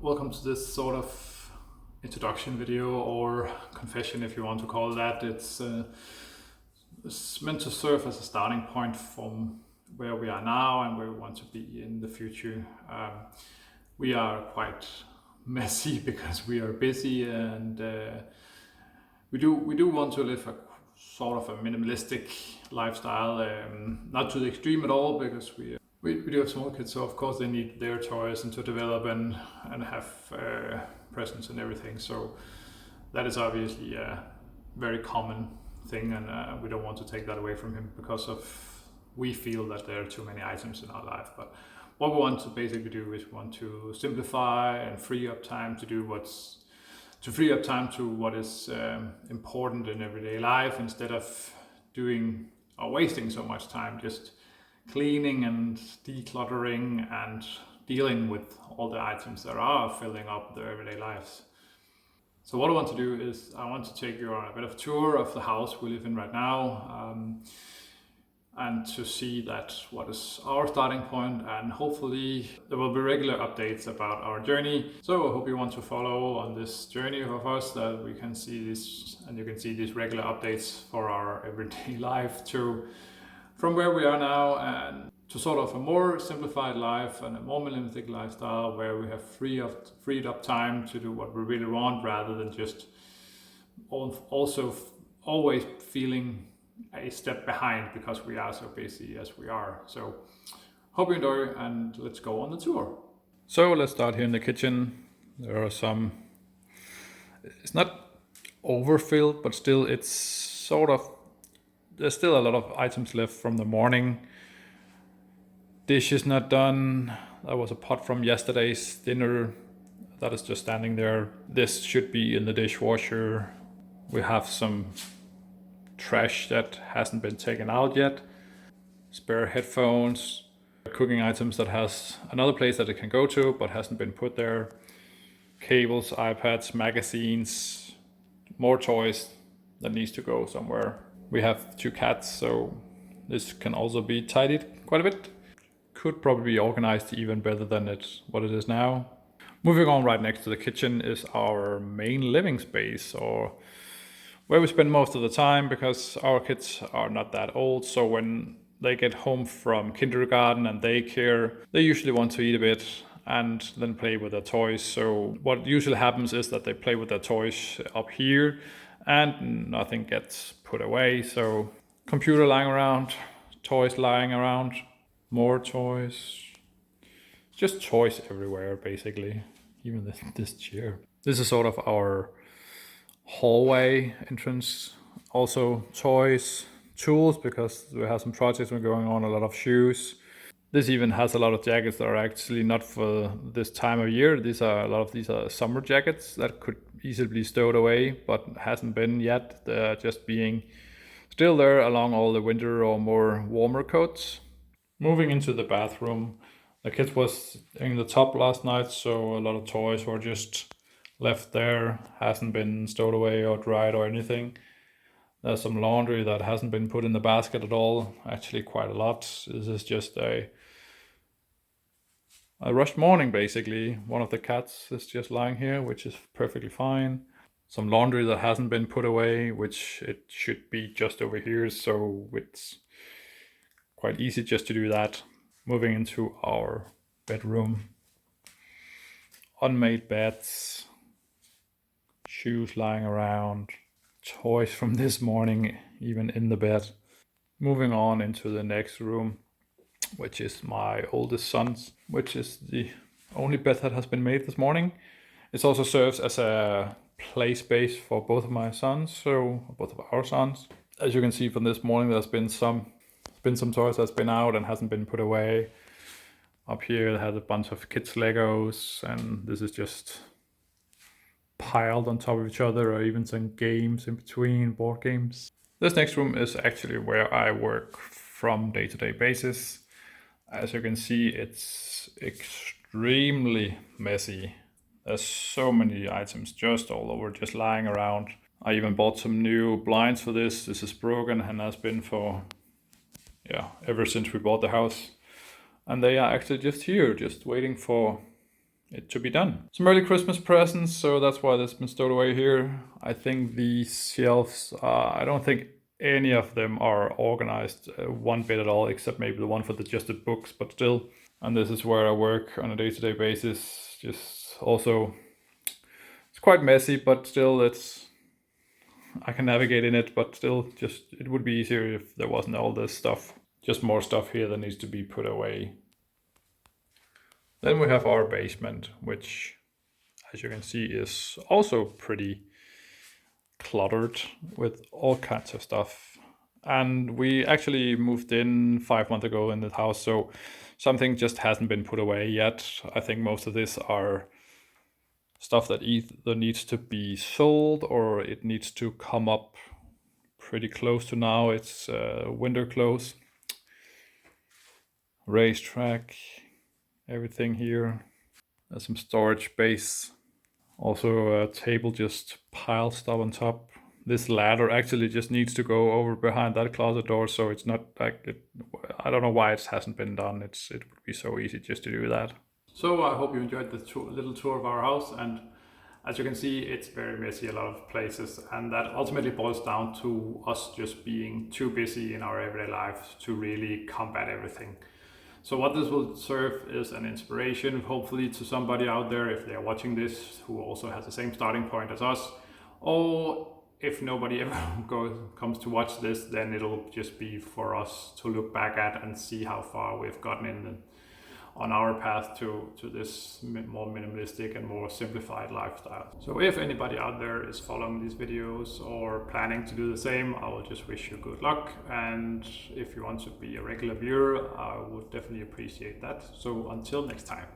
welcome to this sort of introduction video or confession, if you want to call it that. It's meant to serve as a starting point from where we are now and where we want to be in the future. We are quite messy because we are busy, and we do want to live a sort of a minimalistic lifestyle, not to the extreme at all, because we do have small kids, so of course they need their toys and to develop and have presents and everything. So that is obviously a very common thing, and we don't want to take that away from him because of we feel that there are too many items in our life. But what we want to basically do is we want to simplify and free up time to free up time to what is important in everyday life, instead of doing or wasting so much time just cleaning and decluttering and dealing with all the items that are filling up their everyday lives. So what I want to do is I want to take you on a bit of a tour of the house we live in right now, and to see that what is our starting point, and hopefully there will be regular updates about our journey. So I hope you want to follow on this journey of us, that we can see this, and you can see these regular updates for our everyday life from where we are now, and to sort of a more simplified life and a more minimalistic lifestyle, where we have freed up time to do what we really want, rather than just also always feeling a step behind because we are so busy as we are. So hope you enjoy, and let's go on the tour. So let's start here in the kitchen. There are some, it's not overfilled, but still it's sort of, there's still a lot of items left from the morning. Dishes not done. That was a pot from yesterday's dinner that is just standing there. This should be in the dishwasher. We have some trash that hasn't been taken out yet. Spare headphones, cooking items that has another place that it can go to but hasn't been put there. Cables, iPads, magazines, more toys that needs to go somewhere. We have 2 cats, so this can also be tidied quite a bit. Could probably be organized even better than what it is now. Moving on, right next to the kitchen is our main living space, or where we spend most of the time, because our kids are not that old. So when they get home from kindergarten and daycare, they usually want to eat a bit and then play with their toys. So what usually happens is that they play with their toys up here and nothing gets put away. So computer lying around, toys lying around, more toys, just toys everywhere basically, even this chair. This is sort of our hallway entrance. Also toys, tools, because we have some projects going on, a lot of shoes. This even has a lot of jackets that are actually not for this time of year. A lot of these are summer jackets that could easily be stowed away, but hasn't been yet. They're just being still there along all the winter or more warmer coats. Moving into the bathroom, the kids was in the tub last night, so a lot of toys were just left there, hasn't been stowed away or dried or anything. There's some laundry that hasn't been put in the basket at all, actually quite a lot. This is just a rushed morning basically. One of the cats is just lying here, which is perfectly fine. Some laundry that hasn't been put away, which it should be just over here, so it's quite easy just to do that. Moving into our bedroom. Unmade beds, shoes lying around, toys from this morning even in the bed. Moving on into the next room, which is my oldest son's, which is the only bed that has been made this morning. It also serves as a play space for both of my sons, so both of our sons. As you can see from this morning, there's been some toys that's been out and hasn't been put away. Up here it has a bunch of kids' Legos, and this is just piled on top of each other, or even some games in between, board games. This next room is actually where I work from day-to-day basis. As you can see, it's extremely messy. There's so many items just all over, just lying around. I even bought some new blinds for this. This is broken and has been for, ever since we bought the house. And they are actually just here, just waiting for it to be done. Some early Christmas presents, so that's why this has been stowed away here. I think these shelves, I don't think any of them are organized one bit at all, except maybe the one for just the books, but still. And this is where I work on a day-to-day basis. Just also, it's quite messy, but still I can navigate in it, but still just, it would be easier if there wasn't all this stuff. Just more stuff here that needs to be put away. Then we have our basement, which, as you can see, is also pretty cluttered with all kinds of stuff. And we actually moved in 5 months ago in the house, so something just hasn't been put away yet. I think most of this are stuff that either needs to be sold or it needs to come up pretty close to now. It's winter clothes, racetrack, everything here. There's some storage space. Also a table just piled stuff on top. This ladder actually just needs to go over behind that closet door, so it's not like it. I don't know why it hasn't been done. It would be so easy just to do that. So I hope you enjoyed the little tour of our house, and as you can see, it's very messy a lot of places, and that ultimately boils down to us just being too busy in our everyday life to really combat everything. So what this will serve is an inspiration, hopefully, to somebody out there if they're watching this who also has the same starting point as us, or if nobody ever comes to watch this, then it'll just be for us to look back at and see how far we've gotten on our path to this more minimalistic and more simplified lifestyle. So if anybody out there is following these videos or planning to do the same, I will just wish you good luck. And if you want to be a regular viewer, I would definitely appreciate that. So until next time.